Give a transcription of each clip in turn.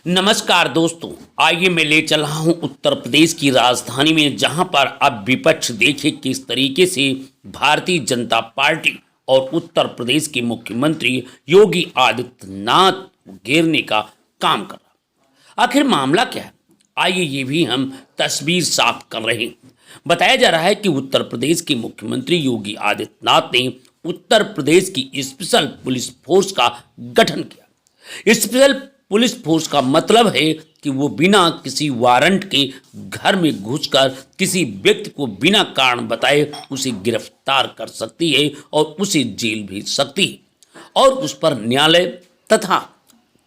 नमस्कार दोस्तों, आइए मैं ले चल रहा हूं उत्तर प्रदेश की राजधानी में, जहां पर अब विपक्ष देखे किस तरीके से भारतीय जनता पार्टी और उत्तर प्रदेश के मुख्यमंत्री योगी आदित्यनाथ को घेरने का काम कर रहा। आखिर मामला क्या है, आइए ये भी हम तस्वीर साफ कर रहे हैं। बताया जा रहा है कि उत्तर प्रदेश के मुख्यमंत्री योगी आदित्यनाथ ने उत्तर प्रदेश की स्पेशल पुलिस फोर्स का गठन किया। स्पेशल पुलिस फोर्स का मतलब है कि वो बिना किसी वारंट के घर में घुसकर किसी व्यक्ति को बिना कारण बताए उसे गिरफ्तार कर सकती है और उसे जेल भेज सकती है और उस पर न्यायालय तथा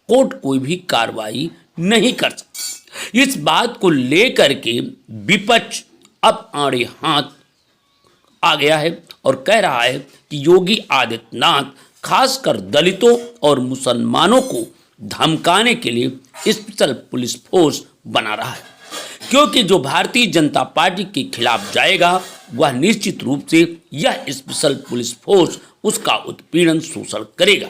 कोर्ट कोई भी कार्रवाई नहीं कर सकती। इस बात को लेकर के विपक्ष अब आड़े हाथ आ गया है और कह रहा है कि योगी आदित्यनाथ खासकर दलितों और मुसलमानों को धमकाने के लिए स्पेशल पुलिस फोर्स बना रहा है, क्योंकि जो भारतीय जनता पार्टी के खिलाफ जाएगा वह निश्चित रूप से यह स्पेशल पुलिस फोर्स उसका उत्पीड़न शोषण करेगा,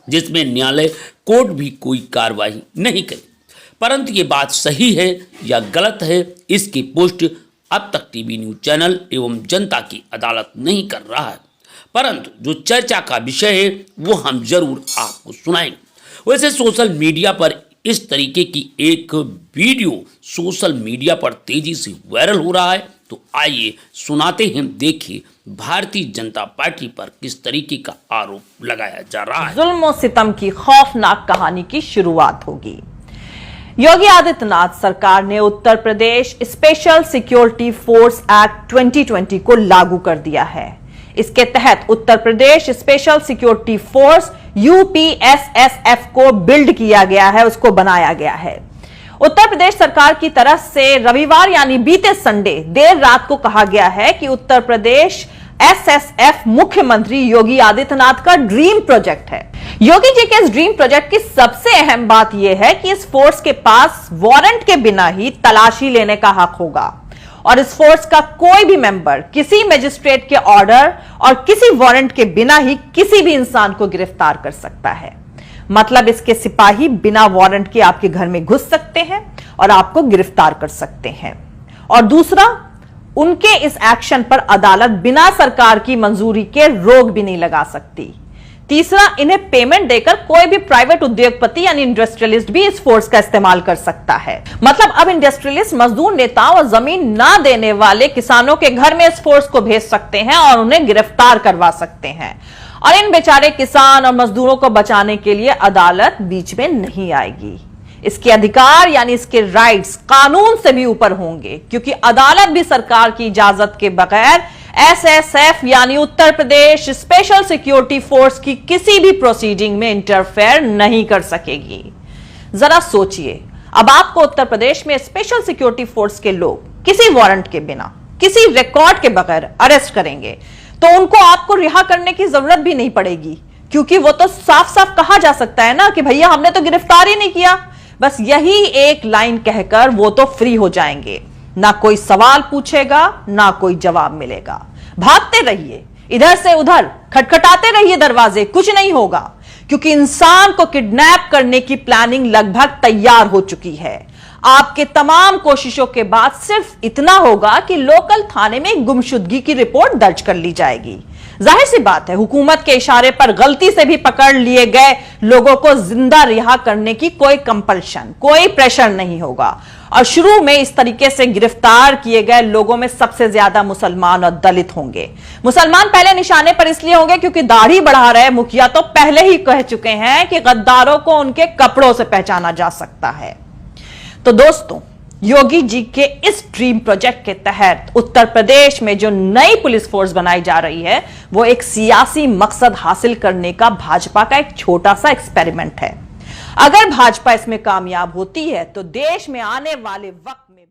जिसमें न्यायालय कोर्ट भी कोई कार्रवाई नहीं करे। परंतु ये बात सही है या गलत है, इसकी पुष्टि अब तक टीवी न्यूज चैनल एवं जनता की अदालत नहीं कर रहा है, परंतु जो चर्चा का विषय है वो हम जरूर आपको सुनाएंगे। वैसे सोशल मीडिया पर इस तरीके की एक वीडियो सोशल मीडिया पर तेजी से वायरल हो रहा है, तो आइए सुनाते हैं। देखिए भारतीय जनता पार्टी पर किस तरीके का आरोप लगाया जा रहा है। जुल्म और सितम की खौफनाक कहानी की शुरुआत होगी। योगी आदित्यनाथ सरकार ने Uttar Pradesh special security force act 2020 को लागू कर दिया है। इसके तहत Uttar Pradesh special security force UPSSF को बिल्ड किया गया है, उसको बनाया गया है। उत्तर प्रदेश सरकार की तरफ से रविवार यानी बीते संडे देर रात को कहा गया है कि उत्तर प्रदेश एसएसएफ मुख्यमंत्री योगी आदित्यनाथ का ड्रीम प्रोजेक्ट है। योगी जी के इस ड्रीम प्रोजेक्ट की सबसे अहम बात यह है कि इस फोर्स के पास वारंट के बिना ही तलाशी लेने का हक होगा और इस फोर्स का कोई भी मेंबर किसी मजिस्ट्रेट के ऑर्डर और किसी वारंट के बिना ही किसी भी इंसान को गिरफ्तार कर सकता है। मतलब इसके सिपाही बिना वारंट के आपके घर में घुस सकते हैं और आपको गिरफ्तार कर सकते हैं। और दूसरा, उनके इस एक्शन पर अदालत बिना सरकार की मंजूरी के रोक भी नहीं लगा सकती। तीसरा, इन्हें पेमेंट देकर कोई भी प्राइवेट उद्योगपति यानी इंडस्ट्रियलिस्ट भी इस फोर्स का इस्तेमाल कर सकता है। मतलब अब इंडस्ट्रियलिस्ट मजदूर नेताओं और जमीन ना देने वाले किसानों के घर में इस फोर्स को भेज सकते हैं और उन्हें गिरफ्तार करवा सकते हैं। और इन बेचारे किसान और मजदूरों को बचाने के लिए अदालत बीच में नहीं आएगी। इसके अधिकार यानी इसके राइट्स कानून से भी ऊपर होंगे, क्योंकि अदालत भी सरकार की इजाजत के बगैर एसएसएफ यानी Uttar Pradesh special security force की किसी भी प्रोसीडिंग में इंटरफेयर नहीं कर सकेगी। जरा सोचिए, अब आपको उत्तर प्रदेश में स्पेशल सिक्योरिटी फोर्स के लोग किसी वारंट के बिना, किसी रिकॉर्ड के बगैर अरेस्ट करेंगे, तो उनको आपको रिहा करने की जरूरत भी नहीं पड़ेगी, क्योंकि वो तो साफ साफ कहा जा सकता है ना कि भैया हमने तो गिरफ्तार ही नहीं किया। बस यही एक लाइन कहकर वो तो फ्री हो जाएंगे। ना कोई सवाल पूछेगा, ना कोई जवाब मिलेगा। भागते रहिए इधर से उधर, खटखटाते रहिए दरवाजे, कुछ नहीं होगा, क्योंकि इंसान को किडनैप करने की प्लानिंग लगभग तैयार हो चुकी है। आपके तमाम कोशिशों के बाद सिर्फ इतना होगा कि लोकल थाने में गुमशुदगी की रिपोर्ट दर्ज कर ली जाएगी। जाहिर सी बात है, हुकूमत के इशारे पर गलती से भी पकड़ लिए गए लोगों को जिंदा रिहा करने की कोई कंपल्शन, कोई प्रेशर नहीं होगा। और शुरू में इस तरीके से गिरफ्तार किए गए लोगों में सबसे ज्यादा मुसलमान और दलित होंगे। मुसलमान पहले निशाने पर इसलिए होंगे क्योंकि दाढ़ी बढ़ा रहे मुखिया तो पहले ही कह चुके हैं कि गद्दारों को उनके कपड़ों से पहचाना जा सकता है। तो दोस्तों, योगी जी के इस ड्रीम प्रोजेक्ट के तहत उत्तर प्रदेश में जो नई पुलिस फोर्स बनाई जा रही है वो एक सियासी मकसद हासिल करने का भाजपा का एक छोटा सा एक्सपेरिमेंट है। अगर भाजपा इसमें कामयाब होती है तो देश में आने वाले वक्त में